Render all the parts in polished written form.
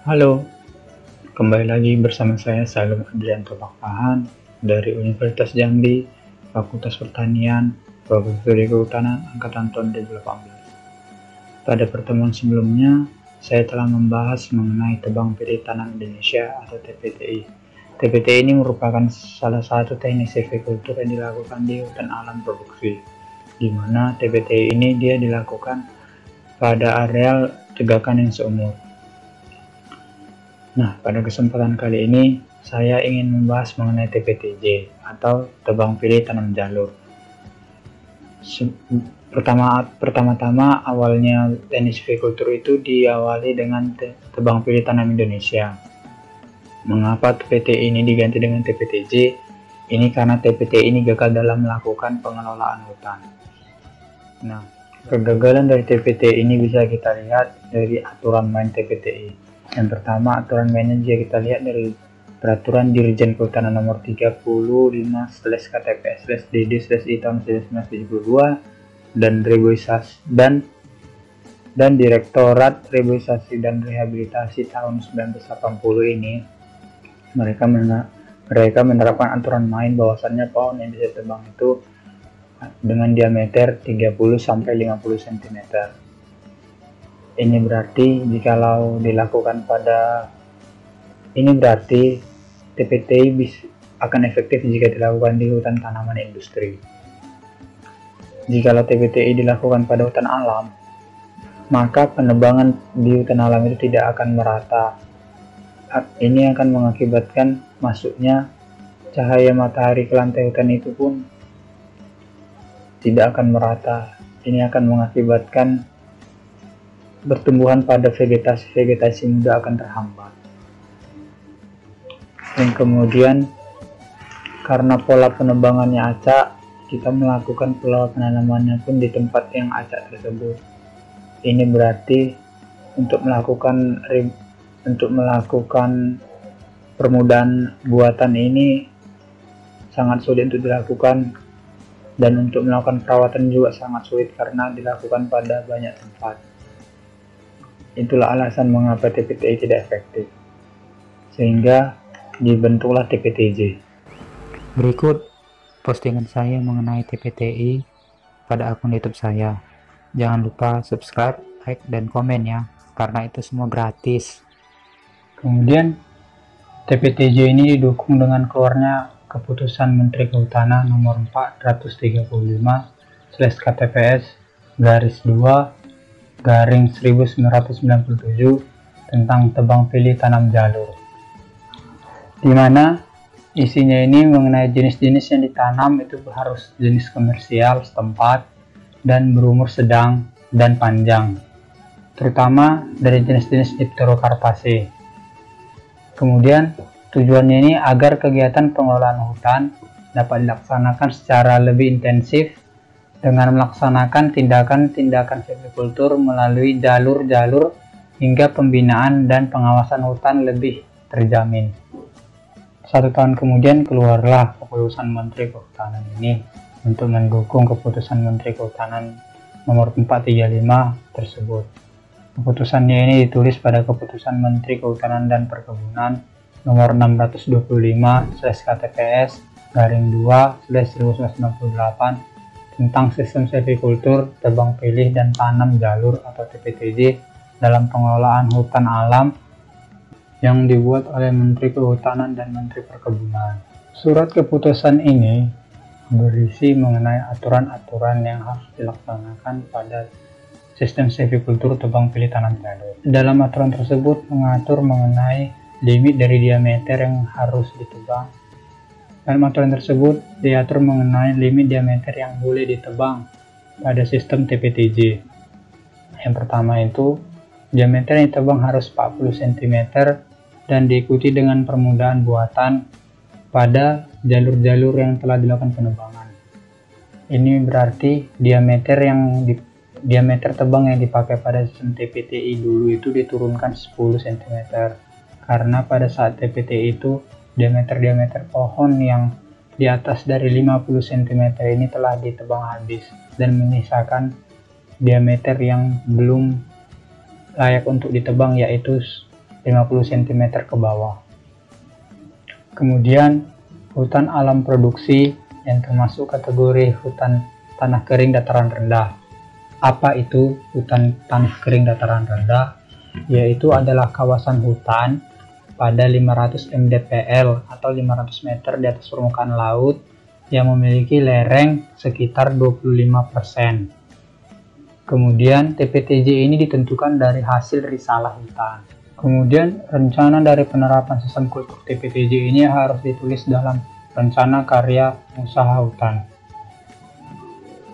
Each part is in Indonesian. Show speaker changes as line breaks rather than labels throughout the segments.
Halo, kembali lagi bersama saya Salim Adrianto Pakpahan dari Universitas Jambi, Fakultas Pertanian, Profesi Kehutanan Angkatan tahun 2018. Pada pertemuan sebelumnya, saya telah membahas mengenai Tebang Pilih Tanam Indonesia atau TPTI. TPTI ini merupakan salah satu teknik silvikultur yang dilakukan di hutan alam produksi, di mana TPTI ini dia dilakukan pada areal tegakan yang seumur. Nah, pada kesempatan kali ini saya ingin membahas mengenai TPTJ atau Tebang Pilih Tanam Jalur. Pertama-tama awalnya teknik silvikultur itu diawali dengan Tebang Pilih Tanam Indonesia. Mengapa TPTI ini diganti dengan TPTJ? Ini karena TPTI ini gagal dalam melakukan pengelolaan hutan. Nah, kegagalan dari TPTI ini bisa kita lihat dari aturan main TPTI. Yang pertama, aturan mainnya jika kita lihat dari Peraturan Dirjen Kehutanan Nomor 35/KTPS/DD/I tahun 1972 dan Direktorat Reboisasi dan Rehabilitasi tahun 1980 ini mereka menerapkan aturan main bahwasannya pohon yang bisa tebang itu dengan diameter 30 sampai 50 cm. Ini berarti TPTI akan efektif jika dilakukan di hutan tanaman industri. Jikalau TPTI dilakukan pada hutan alam, maka penebangan di hutan alam itu tidak akan merata. Ini akan mengakibatkan masuknya cahaya matahari ke lantai hutan itu pun tidak akan merata. Ini akan mengakibatkan pertumbuhan pada vegetasi muda akan terhambat. Dan kemudian karena pola penebangannya acak, kita melakukan pola penanamannya pun di tempat yang acak tersebut. Ini berarti untuk melakukan permudahan buatan ini sangat sulit untuk dilakukan, dan untuk melakukan perawatan juga sangat sulit karena dilakukan pada banyak tempat. Itulah alasan mengapa TPTI tidak efektif, sehingga dibentuklah TPTJ. Berikut postingan saya mengenai TPTI pada akun YouTube saya. Jangan lupa subscribe, like, dan komen ya, karena itu semua gratis. Kemudian TPTJ ini didukung dengan keluarnya Keputusan Menteri Kehutanan Nomor 435/2/1997 tentang Tebang Pilih Tanam Jalur, di mana isinya ini mengenai jenis-jenis yang ditanam itu harus jenis komersial setempat dan berumur sedang dan panjang, terutama dari jenis-jenis Dipterocarpaceae. Kemudian tujuannya ini agar kegiatan pengelolaan hutan dapat dilaksanakan secara lebih intensif dengan melaksanakan tindakan-tindakan silvikultur melalui jalur-jalur hingga pembinaan dan pengawasan hutan lebih terjamin. 1 tahun kemudian keluarlah Keputusan Menteri Kehutanan ini untuk mendukung Keputusan Menteri Kehutanan Nomor 435 tersebut. Keputusannya ini ditulis pada Keputusan Menteri Kehutanan dan Perkebunan Nomor 624/2/1998 tentang sistem silvikultur, tebang pilih, dan tanam jalur atau TPTJ dalam pengelolaan hutan alam yang dibuat oleh Menteri Kehutanan dan Menteri Perkebunan. Surat keputusan ini berisi mengenai aturan-aturan yang harus dilaksanakan pada sistem silvikultur tebang pilih tanam jalur. Dalam aturan tersebut mengatur mengenai limit dari diameter yang harus ditebang. Dalam aturan tersebut diatur mengenai limit diameter yang boleh ditebang pada sistem TPTJ. Yang pertama itu, diameter yang ditebang harus 40 cm dan diikuti dengan permudahan buatan pada jalur-jalur yang telah dilakukan penebangan. Ini berarti diameter tebang yang dipakai pada sistem TPTI dulu itu diturunkan 10 cm. Karena pada saat TPTI itu diameter pohon yang di atas dari 50 cm ini telah ditebang habis dan menyisakan diameter yang belum layak untuk ditebang, yaitu 50 cm ke bawah. Kemudian hutan alam produksi yang termasuk kategori hutan tanah kering dataran rendah. Apa itu hutan tanah kering dataran rendah? Yaitu adalah kawasan hutan pada 500 mdpl atau 500 meter di atas permukaan laut yang memiliki lereng sekitar 25%. Kemudian TPTJ ini ditentukan dari hasil risalah hutan. Kemudian rencana dari penerapan sistem kultur TPTJ ini harus ditulis dalam rencana karya usaha hutan.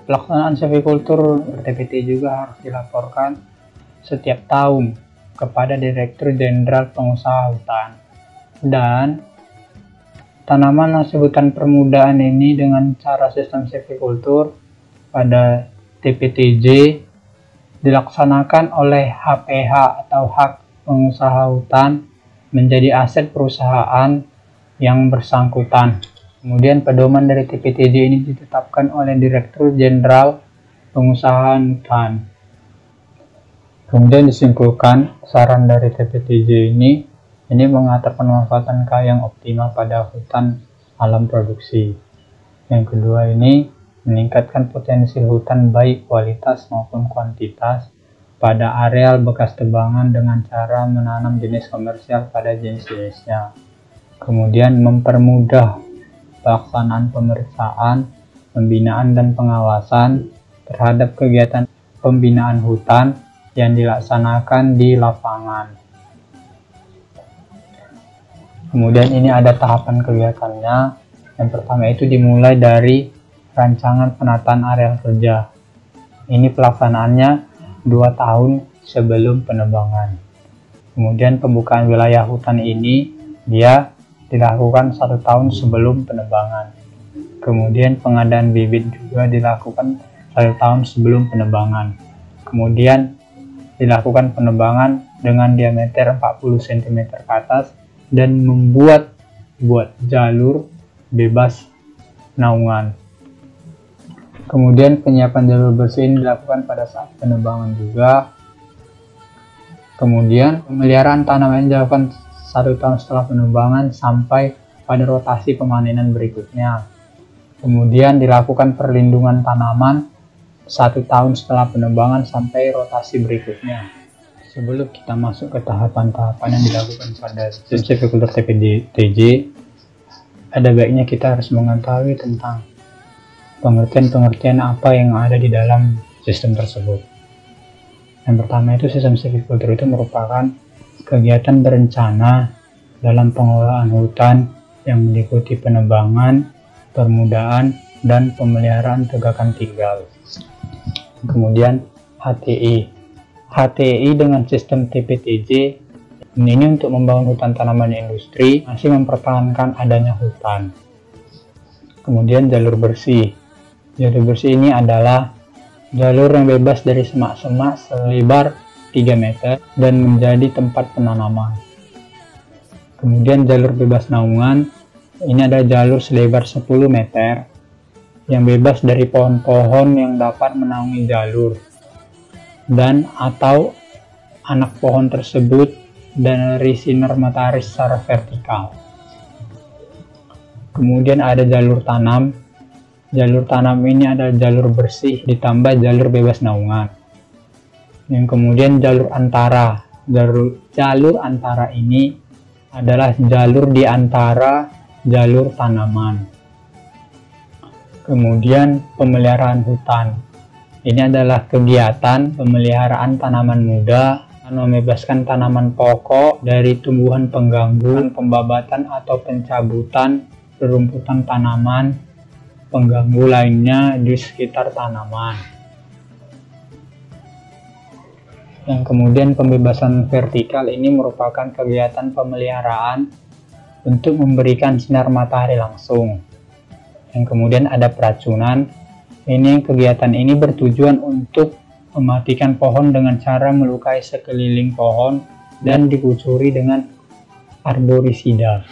Pelaksanaan silvikultur TPT juga harus dilaporkan setiap tahun kepada Direktur Jenderal Pengusaha Hutan. Dan tanaman hasil hutan permudaan ini dengan cara sistem silvikultur pada TPTJ dilaksanakan oleh HPH atau hak pengusaha hutan menjadi aset perusahaan yang bersangkutan. Kemudian pedoman dari TPTJ ini ditetapkan oleh Direktur Jenderal Pengusahaan Hutan. Kemudian disimpulkan, saran dari TPTJ ini mengatur pemanfaatan yang optimal pada hutan alam produksi. Yang kedua ini meningkatkan potensi hutan baik kualitas maupun kuantitas pada areal bekas tebangan dengan cara menanam jenis komersial pada jenis-jenisnya. Kemudian mempermudah pelaksanaan pemeriksaan, pembinaan dan pengawasan terhadap kegiatan pembinaan hutan yang dilaksanakan di lapangan. Kemudian ini ada tahapan kegiatannya. Yang pertama itu dimulai dari rancangan penataan areal kerja. Ini pelaksanaannya 2 tahun sebelum penebangan. Kemudian pembukaan wilayah hutan ini dia dilakukan 1 tahun sebelum penebangan. Kemudian pengadaan bibit juga dilakukan 1 tahun sebelum penebangan. Kemudian dilakukan penebangan dengan diameter 40 cm ke atas dan membuat jalur bebas naungan. Kemudian penyiapan jalur bersih ini dilakukan pada saat penebangan juga. Kemudian pemeliharaan tanaman dilakukan 1 tahun setelah penebangan sampai pada rotasi pemanenan berikutnya. Kemudian dilakukan perlindungan tanaman 1 tahun setelah penebangan sampai rotasi berikutnya. Sebelum kita masuk ke tahapan-tahapan yang dilakukan pada sistem silvikultur TPTJ, ada baiknya kita harus mengetahui tentang pengertian-pengertian apa yang ada di dalam sistem tersebut. Yang pertama itu sistem silvikultur itu merupakan kegiatan berencana dalam pengelolaan hutan yang meliputi penebangan, permudaan, dan pemeliharaan tegakan tinggal. Kemudian HTI dengan sistem TPTJ ini untuk membangun hutan tanaman industri masih mempertahankan adanya hutan. Kemudian jalur bersih. Jalur bersih ini adalah jalur yang bebas dari semak-semak selebar 3 meter dan menjadi tempat penanaman. Kemudian jalur bebas naungan. Ini ada jalur selebar 10 meter yang bebas dari pohon-pohon yang dapat menaungi jalur dan atau anak pohon tersebut dari sinar matahari secara vertikal. Kemudian ada jalur tanam. Jalur tanam ini adalah jalur bersih ditambah jalur bebas naungan. Yang kemudian jalur antara. Jalur antara ini adalah jalur di antara jalur tanaman. Kemudian pemeliharaan hutan. Ini adalah kegiatan pemeliharaan tanaman muda dan membebaskan tanaman pokok dari tumbuhan pengganggu, pembabatan atau pencabutan rerumputan tanaman pengganggu lainnya di sekitar tanaman. Yang kemudian pembebasan vertikal ini merupakan kegiatan pemeliharaan untuk memberikan sinar matahari langsung. Yang kemudian ada peracunan. Kegiatan ini bertujuan untuk mematikan pohon dengan cara melukai sekeliling pohon dan dikucuri dengan arborisida.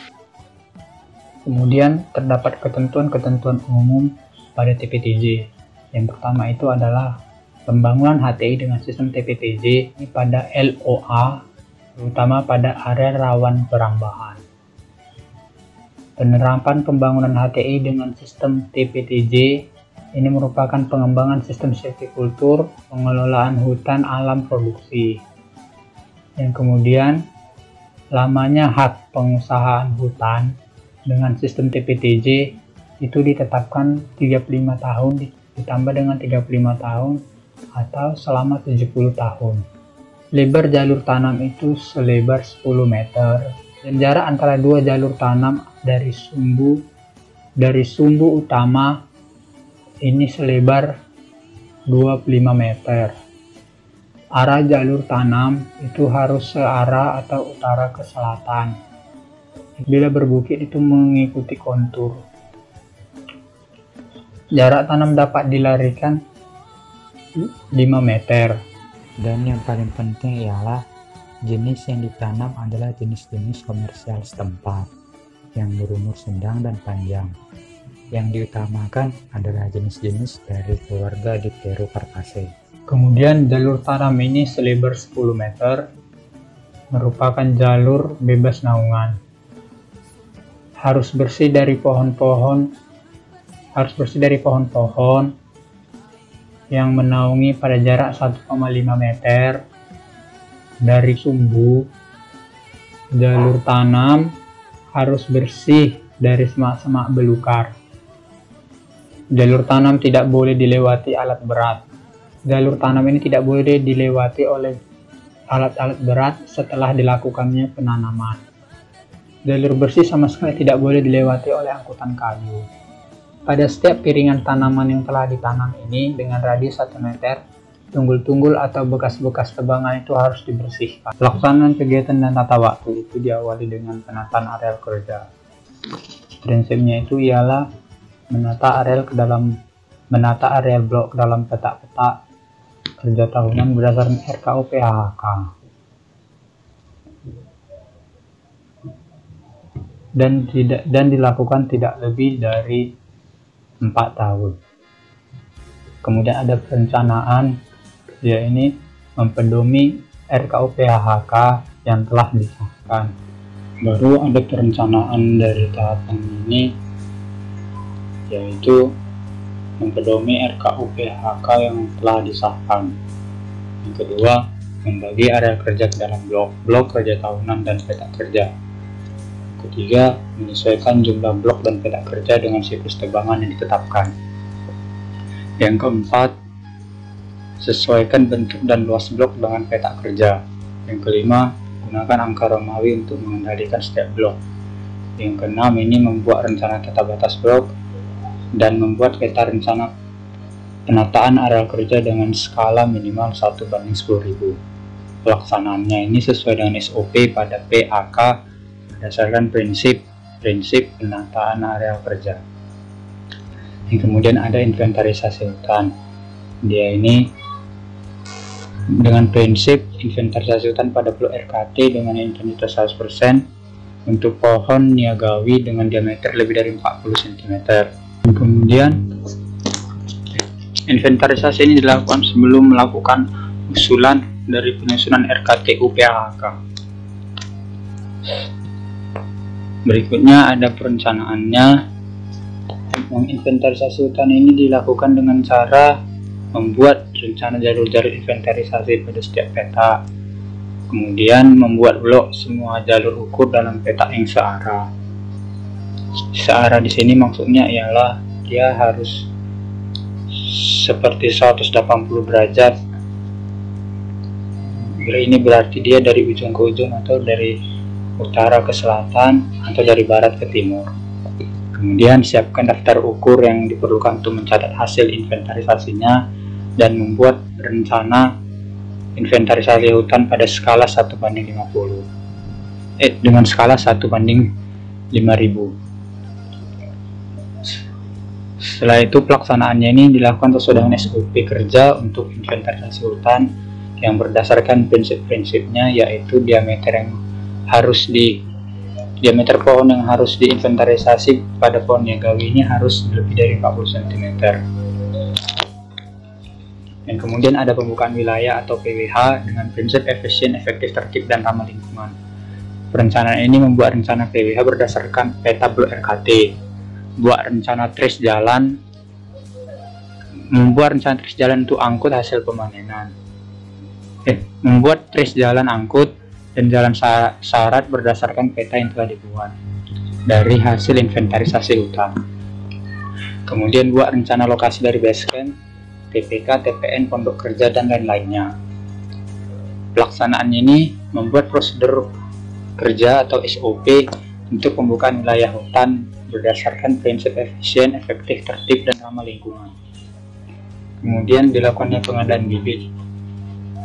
Kemudian terdapat ketentuan-ketentuan umum pada TPTJ. Yang pertama itu adalah pembangunan HTI dengan sistem TPTJ ini pada LOA terutama pada area rawan perambahan. Penerapan pembangunan HTI dengan sistem TPTJ ini merupakan pengembangan sistem silvikultur pengelolaan hutan alam produksi. Yang kemudian, lamanya hak pengusahaan hutan dengan sistem TPTJ itu ditetapkan 35 tahun ditambah dengan 35 tahun atau selama 70 tahun. Lebar jalur tanam itu selebar 10 meter dan jarak antara dua jalur tanam dari sumbu utama ini selebar 25 meter. Arah jalur tanam itu harus searah atau utara ke selatan. Bila berbukit itu mengikuti kontur. Jarak tanam dapat dilarikan 5 meter.
Dan yang paling penting ialah jenis yang ditanam adalah jenis-jenis komersial setempat yang berumur sedang dan panjang. Yang diutamakan adalah jenis-jenis dari keluarga Dipterocarpaceae.
Kemudian jalur tanam ini selebar 10 meter merupakan jalur bebas naungan. Harus bersih dari pohon-pohon yang menaungi pada jarak 1,5 meter dari sumbu. Jalur tanam harus bersih dari semak-semak belukar. Jalur tanam tidak boleh dilewati alat berat. Jalur tanam ini tidak boleh dilewati oleh alat-alat berat setelah dilakukannya penanaman. Jalur bersih sama sekali tidak boleh dilewati oleh angkutan kayu. Pada setiap piringan tanaman yang telah ditanam ini dengan radius 1 meter, tunggul-tunggul atau bekas-bekas tebangan itu harus dibersihkan. Pelaksanaan kegiatan dan tata waktu itu diawali dengan penataan areal kerja. Prinsipnya itu ialah menata areal blok ke dalam peta-peta kerja tahunan berdasarkan RKUP HHK. Dan dilakukan tidak lebih dari 4 tahun. Kemudian ada perencanaan, yaitu mempedomi RKUP HHK yang telah disahkan. Baru ada perencanaan dari tahapan ini, yaitu mempedomi RKUP HHK yang telah disahkan. Yang kedua, membagi area kerja ke dalam blok kerja tahunan dan peta kerja. Ketiga, menyesuaikan jumlah blok dan peta kerja dengan siklus tebangan yang ditetapkan. Yang keempat, sesuaikan bentuk dan luas blok dengan peta kerja. Yang kelima, gunakan angka Romawi untuk mengendalikan setiap blok. Yang keenam, ini membuat rencana tata batas blok dan membuat peta rencana penataan areal kerja dengan skala minimal 1:10.000. Pelaksanaannya ini sesuai dengan SOP pada PAK berdasarkan prinsip penataan areal kerja. Yang kemudian ada inventarisasi hutan. Dia ini dengan prinsip inventarisasi hutan pada blok RKT dengan intensitas 100% untuk pohon niagawi dengan diameter lebih dari 40 cm. Kemudian inventarisasi ini dilakukan sebelum melakukan usulan dari penyusunan RKTU PHK. Berikutnya ada perencanaannya. Inventarisasi hutan ini dilakukan dengan cara membuat rencana jalur-jalur inventarisasi pada setiap peta. Kemudian membuat blok semua jalur ukur dalam peta yang searah. Searah di sini maksudnya ialah dia harus seperti 180 derajat. Ini berarti dia dari ujung ke ujung atau dari utara ke selatan atau dari barat ke timur. Kemudian siapkan daftar ukur yang diperlukan untuk mencatat hasil inventarisasinya dan membuat rencana inventarisasi hutan pada skala 1:50 dengan skala 1:5000. Setelah itu pelaksanaannya ini dilakukan sesuai dengan SOP kerja untuk inventarisasi hutan yang berdasarkan prinsip-prinsipnya, yaitu diameter pohon yang harus diinventarisasi pada pohon niagawi ini harus lebih dari 40 cm. Dan kemudian ada pembukaan wilayah atau PWH dengan prinsip efisien, efektif, tertib, dan ramah lingkungan. Perencanaan ini membuat rencana PWH berdasarkan peta blok RKT, membuat rencana trace jalan untuk angkut hasil pemanenan, membuat trace jalan angkut dan jalan syarat berdasarkan peta yang telah dibuat dari hasil inventarisasi hutan. Kemudian buat rencana lokasi dari basecamp, TPK, TPN, pondok kerja, dan lain-lainnya. Pelaksanaannya ini membuat prosedur kerja atau SOP untuk pembukaan wilayah hutan berdasarkan prinsip efisien, efektif, tertib, dan ramah lingkungan. Kemudian dilakukannya pengadaan bibit.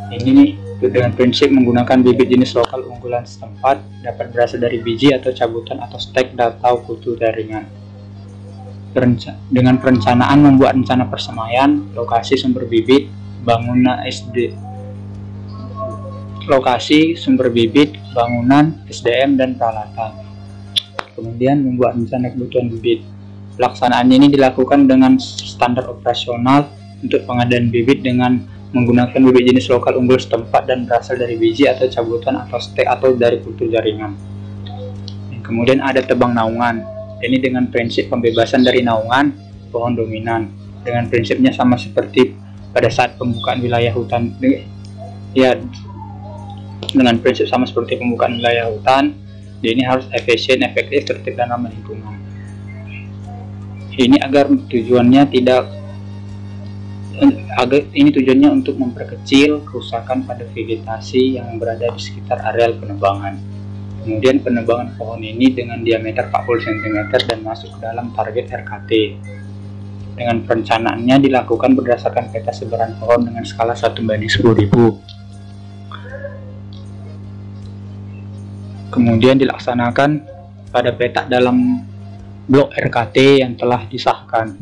Ini dengan prinsip menggunakan bibit jenis lokal unggulan setempat, dapat berasal dari biji atau cabutan atau stek atau kutu jaringan. Dengan perencanaan membuat rencana persemaian, lokasi sumber bibit, bangunan SDM, dan peralatan. Kemudian membuat rencana kebutuhan bibit. Pelaksanaannya ini dilakukan dengan standar operasional untuk pengadaan bibit dengan menggunakan bibit jenis lokal unggul setempat dan berasal dari biji atau cabutan atau stek atau dari kutu jaringan. Kemudian ada tebang naungan. Ini dengan prinsip pembebasan dari naungan pohon dominan. Dengan prinsipnya sama seperti pada saat pembukaan wilayah hutan. Dengan prinsip sama seperti pembukaan wilayah hutan, ini harus efisien, efektif, tertib, dan ramah lingkungan. Ini tujuannya untuk memperkecil kerusakan pada vegetasi yang berada di sekitar areal penebangan. Kemudian penebangan pohon ini dengan diameter 40 cm dan masuk ke dalam target RKT. Dengan perencanaannya dilakukan berdasarkan peta sebaran pohon dengan skala 1:10.000. Kemudian dilaksanakan pada peta dalam blok RKT yang telah disahkan.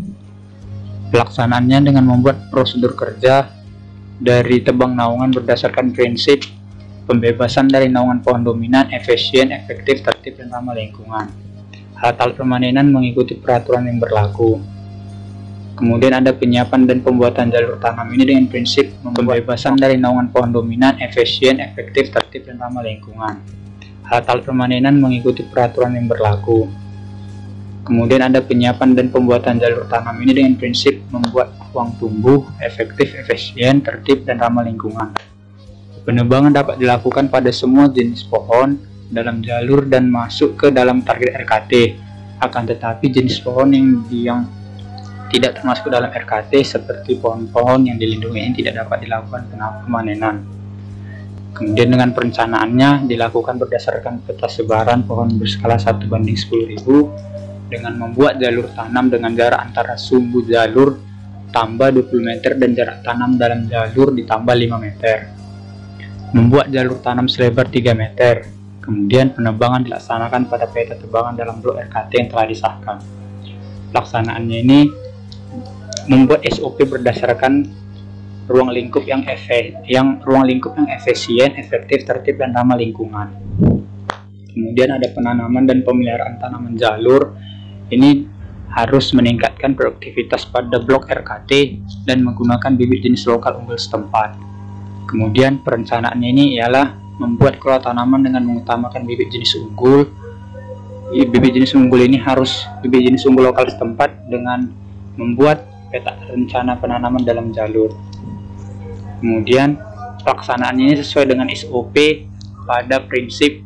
Pelaksanaannya dengan membuat prosedur kerja dari tebang naungan berdasarkan prinsip pembebasan dari naungan pohon dominan, efisien, efektif, tertib, dan ramah lingkungan. Alat-alat permanenan mengikuti peraturan yang berlaku. Kemudian ada penyiapan dan pembuatan jalur tanam ini dengan prinsip pembebasan dari naungan pohon dominan, efisien, efektif, tertib, dan ramah lingkungan. Alat-alat permanenan mengikuti peraturan yang berlaku. Kemudian ada penyiapan dan pembuatan jalur tanam ini dengan prinsip membuat ruang tumbuh, efektif, efisien, tertib, dan ramah lingkungan. Penebangan dapat dilakukan pada semua jenis pohon dalam jalur dan masuk ke dalam target RKT. Akan tetapi jenis pohon yang tidak termasuk dalam RKT seperti pohon-pohon yang dilindungi ini tidak dapat dilakukan pemanenan. Kemudian dengan perencanaannya dilakukan berdasarkan peta sebaran pohon berskala 1:10.000 dengan membuat jalur tanam dengan jarak antara sumbu jalur tambah 20 meter dan jarak tanam dalam jalur ditambah 5 meter. Membuat jalur tanam selebar 3 meter. Kemudian penebangan dilaksanakan pada peta tebangan dalam blok RKT yang telah disahkan. Pelaksanaannya ini membuat SOP berdasarkan ruang lingkup yang efisien, efektif, tertib, dan ramah lingkungan. Kemudian ada penanaman dan pemeliharaan tanaman jalur. Ini harus meningkatkan produktivitas pada blok RKT dan menggunakan bibit jenis lokal unggul setempat. Kemudian perencanaannya ini ialah membuat kelola tanaman dengan mengutamakan bibit jenis unggul. Bibit jenis unggul ini harus bibit jenis unggul lokal setempat dengan membuat peta rencana penanaman dalam jalur. Kemudian pelaksanaannya ini sesuai dengan SOP pada prinsip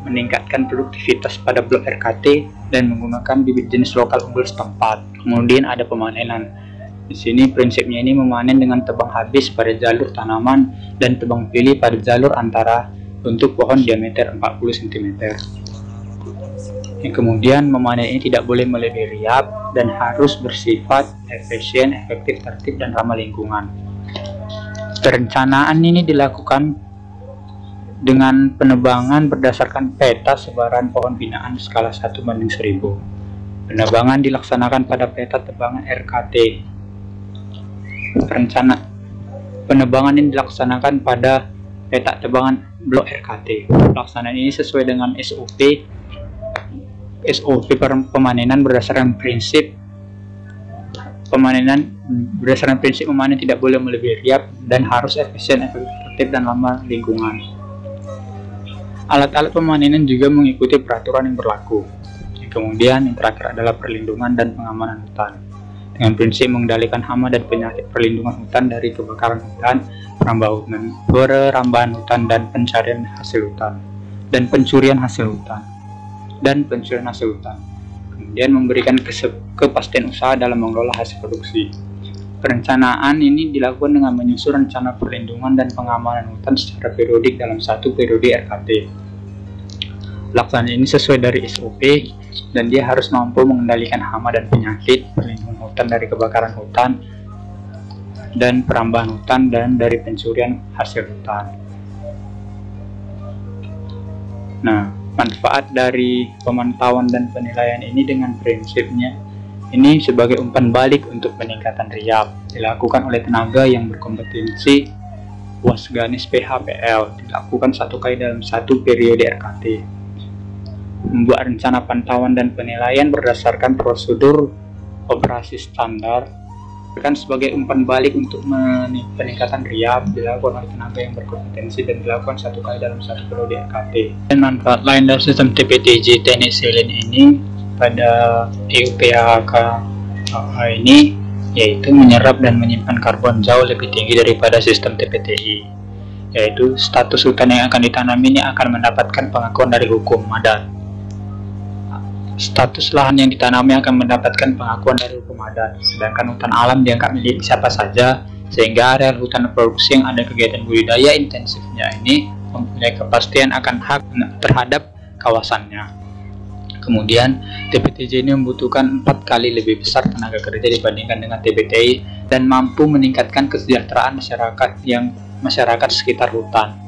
meningkatkan produktivitas pada blok RKT dan menggunakan bibit jenis lokal unggul setempat. Kemudian ada pemanenan. Di sini prinsipnya ini memanen dengan tebang habis pada jalur tanaman dan tebang pilih pada jalur antara untuk pohon diameter 40 cm. Yang kemudian memanen ini tidak boleh melebihi riap dan harus bersifat efisien, efektif, tertib, dan ramah lingkungan. Perencanaan ini dilakukan dengan penebangan berdasarkan peta sebaran pohon binaan skala 1:1000. Penebangan dilaksanakan pada peta tebangan RKT. Penebangan ini dilaksanakan pada peta tebangan blok RKT. Pelaksanaan ini sesuai dengan SOP pemanenan berdasarkan prinsip pemanenan Berdasarkan prinsip memanen tidak boleh melebihi riap dan harus efisien, efektif, dan ramah lingkungan. Alat-alat pemanenan juga mengikuti peraturan yang berlaku. Kemudian yang terakhir adalah perlindungan dan pengamanan hutan. Dengan prinsip mengendalikan hama dan penyakit, perlindungan hutan dari kebakaran hutan, perambahan hutan, dan pencarian hasil hutan, dan pencurian hasil hutan. Kemudian memberikan kepastian usaha dalam mengelola hasil produksi. Perencanaan ini dilakukan dengan menyusun rencana perlindungan dan pengamanan hutan secara periodik dalam satu periode RKT. Pelaksanaan ini sesuai dari SOP dan dia harus mampu mengendalikan hama dan penyakit, perlindungan hutan dari kebakaran hutan, dan perambahan hutan, dan dari pencurian hasil hutan. Nah, manfaat dari pemantauan dan penilaian ini dengan prinsipnya ini sebagai umpan balik untuk peningkatan riap dilakukan oleh tenaga yang berkompetensi Wasganis PHPL, dilakukan 1 kali dalam 1 periode RKT. Membuat rencana pantauan dan penilaian berdasarkan prosedur operasi standar kan sebagai umpan balik untuk peningkatan riap dilakukan oleh tenaga yang berkompetensi dan dilakukan 1 kali dalam 1 periode RKT. Dan manfaat lain dari sistem TPTJ teknik silin ini pada EUPHK ini yaitu menyerap dan menyimpan karbon jauh lebih tinggi daripada sistem TPTI, yaitu status hutan yang akan ditanam ini akan mendapatkan pengakuan dari hukum adat. Status lahan yang ditanami akan mendapatkan pengakuan dari hukum adat, sedangkan hutan alam dianggap milik siapa saja, sehingga areal hutan produksi yang ada kegiatan budidaya intensifnya ini mempunyai kepastian akan hak terhadap kawasannya. Kemudian, TPTJ ini membutuhkan 4 kali lebih besar tenaga kerja dibandingkan dengan TPTI dan mampu meningkatkan kesejahteraan masyarakat sekitar hutan.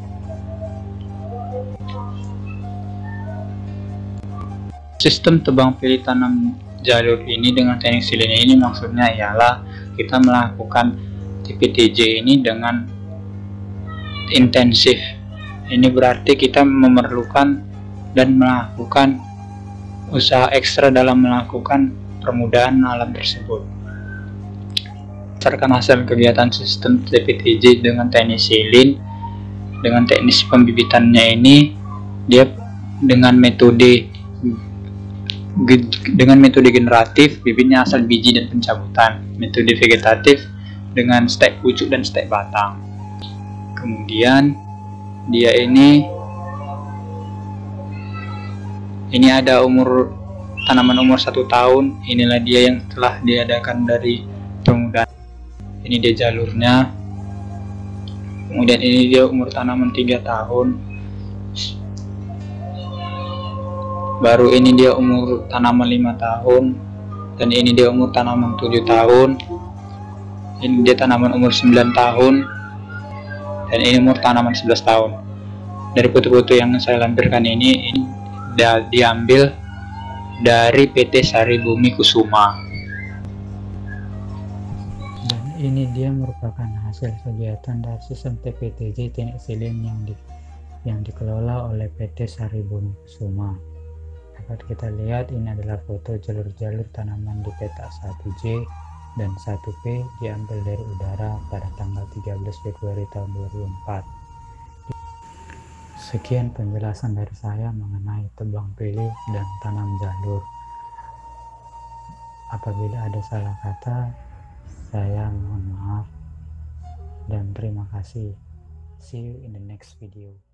Sistem tebang pilih tanam jalur ini dengan teknik silin ini maksudnya ialah kita melakukan TPTJ ini dengan intensif. Ini berarti kita memerlukan dan melakukan usaha ekstra dalam melakukan permudahan alam tersebut. Berdasarkan hasil kegiatan sistem TPTJ dengan teknik silin, dengan teknis pembibitannya ini, dia dengan metode generatif, bibitnya asal biji dan pencabutan. Metode vegetatif dengan stek pucuk dan stek batang. Kemudian dia ini ada tanaman umur 1 tahun. Inilah dia yang telah diadakan dari permudahan. Ini dia jalurnya. Kemudian ini dia umur tanaman 3 tahun. Baru ini dia umur tanaman 5 tahun. Dan ini dia umur tanaman 7 tahun. Ini dia tanaman umur 9 tahun. Dan ini umur tanaman 11 tahun. Dari foto-foto yang saya lampirkan ini diambil dari PT Sari Bumi Kusuma.
Dan ini dia merupakan hasil kegiatan dari sistem TPTJ teknik silin yang dikelola oleh PT Sari Bumi Kusuma. Dapat kita lihat ini adalah foto jalur-jalur tanaman di petak 1J dan 1P diambil dari udara pada tanggal 13 Februari tahun 2004. Sekian penjelasan dari saya mengenai tebang pilih dan tanam jalur. Apabila ada salah kata, saya mohon maaf dan terima kasih. See you in the next video.